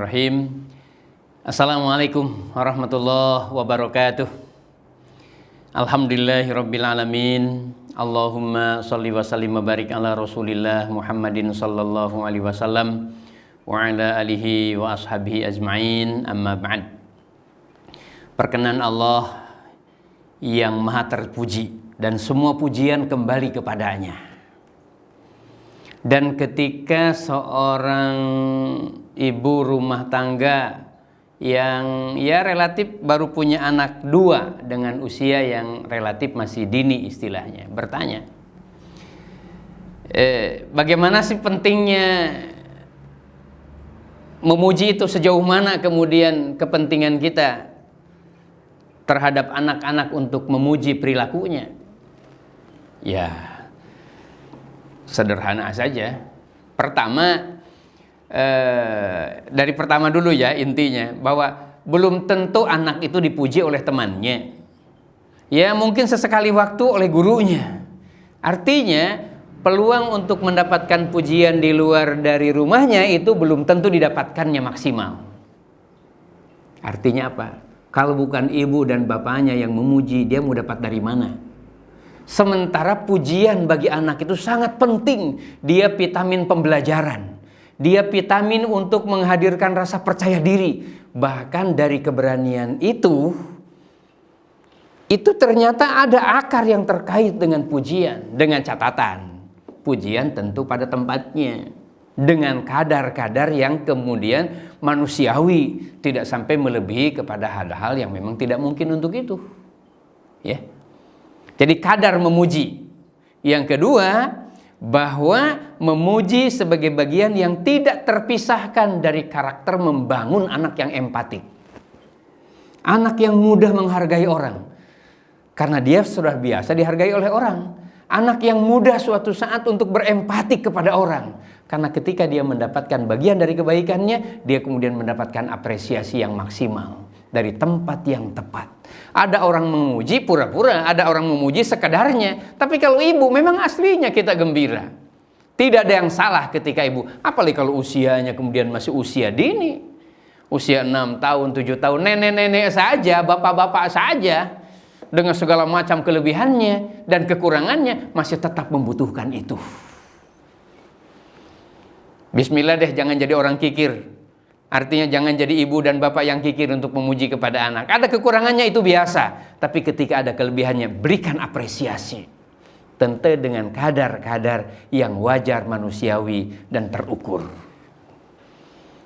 Bismillahirrahmanirrahim. Assalamualaikum warahmatullahi wabarakatuh. Alhamdulillahirrabbilalamin. Allahumma salli wa sallim wa barik ala rasulillah Muhammadin sallallahu alaihi wasallam wa ala alihi wa ashabihi ajma'in, amma ba'd. Perkenan Allah yang maha terpuji dan semua pujian kembali kepadanya. Dan ketika seorang ibu rumah tangga yang relatif baru punya anak dua dengan usia yang relatif masih dini istilahnya bertanya, bagaimana sih pentingnya memuji itu, sejauh mana kemudian kepentingan kita terhadap anak-anak untuk memuji perilakunya? Ya, sederhana saja. Pertama, dari pertama dulu ya, intinya bahwa belum tentu anak itu dipuji oleh temannya. Ya, mungkin sesekali waktu oleh gurunya. Artinya peluang untuk mendapatkan pujian di luar dari rumahnya itu belum tentu didapatkannya maksimal. Artinya apa? Kalau bukan ibu dan bapaknya yang memuji, dia mau dapat dari mana? Sementara pujian bagi anak itu sangat penting. Dia vitamin pembelajaran. Dia vitamin untuk menghadirkan rasa percaya diri. Bahkan dari keberanian itu ternyata ada akar yang terkait dengan pujian. Dengan catatan, pujian tentu pada tempatnya, dengan kadar-kadar yang kemudian manusiawi, tidak sampai melebihi kepada hal-hal yang memang tidak mungkin untuk itu. Ya. Jadi kadar memuji. Yang kedua, bahwa memuji sebagai bagian yang tidak terpisahkan dari karakter membangun anak yang empatik. Anak yang mudah menghargai orang, karena dia sudah biasa dihargai oleh orang. Anak yang mudah suatu saat untuk berempati kepada orang, karena ketika dia mendapatkan bagian dari kebaikannya, dia kemudian mendapatkan apresiasi yang maksimal dari tempat yang tepat. Ada orang memuji pura-pura, ada orang memuji sekadarnya. Tapi kalau ibu memang aslinya kita gembira. Tidak ada yang salah ketika ibu, apalagi kalau usianya kemudian masih usia dini. Usia 6 tahun, 7 tahun, nenek-nenek saja, bapak-bapak saja, dengan segala macam kelebihannya dan kekurangannya masih tetap membutuhkan itu. Bismillah deh, jangan jadi orang kikir. Artinya jangan jadi ibu dan bapak yang kikir untuk memuji kepada anak. Ada kekurangannya itu biasa, tapi ketika ada kelebihannya, berikan apresiasi. Tentu dengan kadar-kadar yang wajar, manusiawi, dan terukur.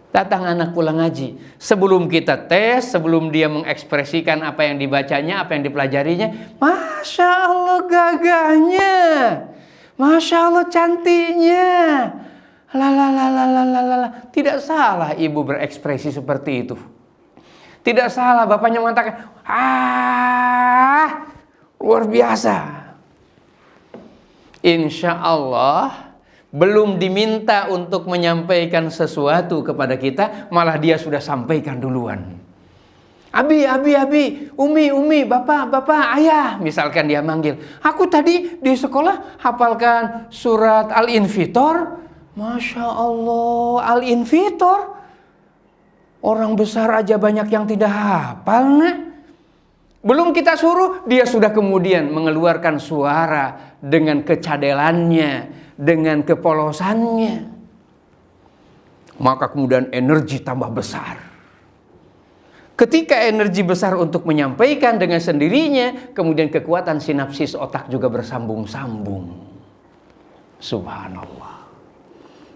Datang anak pulang ngaji, sebelum kita tes, sebelum dia mengekspresikan apa yang dibacanya, apa yang dipelajarinya, Masya Allah gagahnya, Masya Allah cantiknya. Tidak salah ibu berekspresi seperti itu. Tidak salah bapaknya mengatakan, luar biasa. Insya Allah belum diminta untuk menyampaikan sesuatu kepada kita, malah dia sudah sampaikan duluan. Abi, umi, bapak, ayah. Misalkan dia manggil, aku tadi di sekolah hafalkan surat Al-Infitor. Masya Allah, Al-Infitor. Orang besar aja banyak yang tidak hafal, nah. Belum kita suruh, dia sudah kemudian mengeluarkan suara dengan kecadelannya, dengan kepolosannya. Maka kemudian energi tambah besar. Ketika energi besar untuk menyampaikan dengan sendirinya, kemudian kekuatan sinapsis otak juga bersambung-sambung. Subhanallah.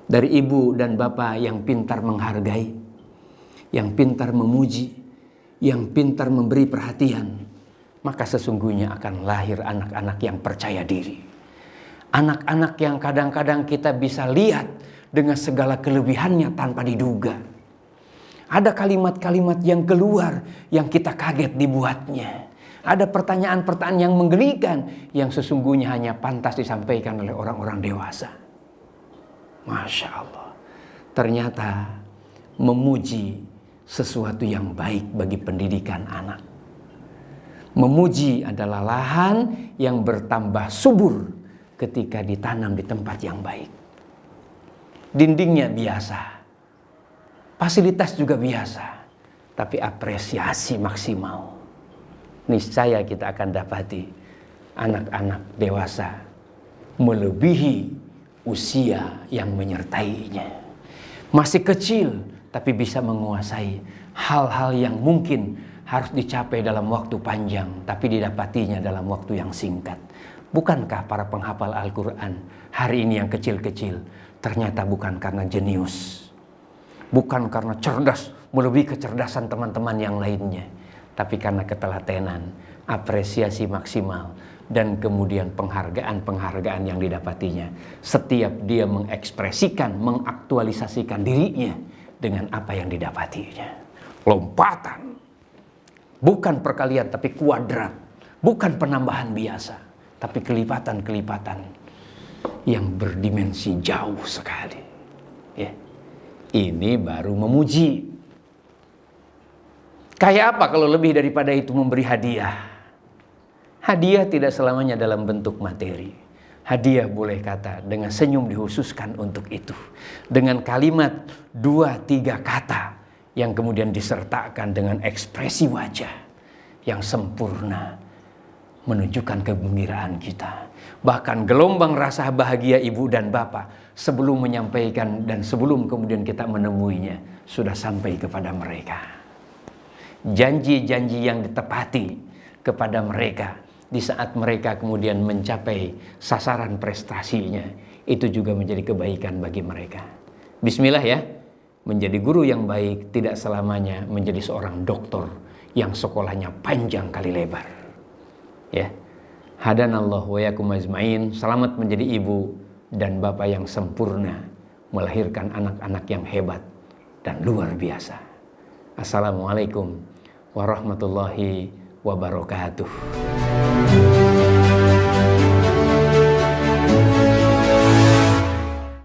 Dari ibu dan bapak yang pintar menghargai, yang pintar memuji, yang pintar memberi perhatian, maka sesungguhnya akan lahir anak-anak yang percaya diri. Anak-anak yang kadang-kadang kita bisa lihat dengan segala kelebihannya tanpa diduga. Ada kalimat-kalimat yang keluar yang kita kaget dibuatnya. Ada pertanyaan-pertanyaan yang menggelikan yang sesungguhnya hanya pantas disampaikan oleh orang-orang dewasa. Masya Allah, ternyata memuji sesuatu yang baik bagi pendidikan anak. Memuji adalah lahan yang bertambah subur ketika ditanam di tempat yang baik. Dindingnya biasa, fasilitas juga biasa, tapi apresiasi maksimal. Niscaya kita akan dapati anak-anak dewasa melebihi usia yang menyertainya. Masih kecil tapi bisa menguasai hal-hal yang mungkin harus dicapai dalam waktu panjang, tapi didapatinya dalam waktu yang singkat. Bukankah para penghafal Al-Quran hari ini yang kecil-kecil ternyata bukan karena jenius, bukan karena cerdas melebihi kecerdasan teman-teman yang lainnya, tapi karena ketelatenan, apresiasi maksimal, dan kemudian penghargaan-penghargaan yang didapatinya setiap dia mengekspresikan, mengaktualisasikan dirinya dengan apa yang didapatinya. Lompatan, bukan perkalian tapi kuadrat, bukan penambahan biasa, tapi kelipatan-kelipatan yang berdimensi jauh sekali. Ya. Ini baru memuji. Kayak apa kalau lebih daripada itu memberi hadiah? Hadiah tidak selamanya dalam bentuk materi. Hadiah boleh kata dengan senyum dikhususkan untuk itu. Dengan kalimat 2-3 kata yang kemudian disertakan dengan ekspresi wajah yang sempurna, menunjukkan kegembiraan kita. Bahkan gelombang rasa bahagia ibu dan bapak sebelum menyampaikan dan sebelum kemudian kita menemuinya sudah sampai kepada mereka. Janji-janji yang ditepati kepada mereka di saat mereka kemudian mencapai sasaran prestasinya, itu juga menjadi kebaikan bagi mereka. Bismillah ya, menjadi guru yang baik tidak selamanya menjadi seorang doktor yang sekolahnya panjang kali lebar. Ya, hadanallah wa yakum ajmain. Selamat menjadi ibu dan bapak yang sempurna, melahirkan anak-anak yang hebat dan luar biasa. Assalamualaikum warahmatullahi wabarakatuh.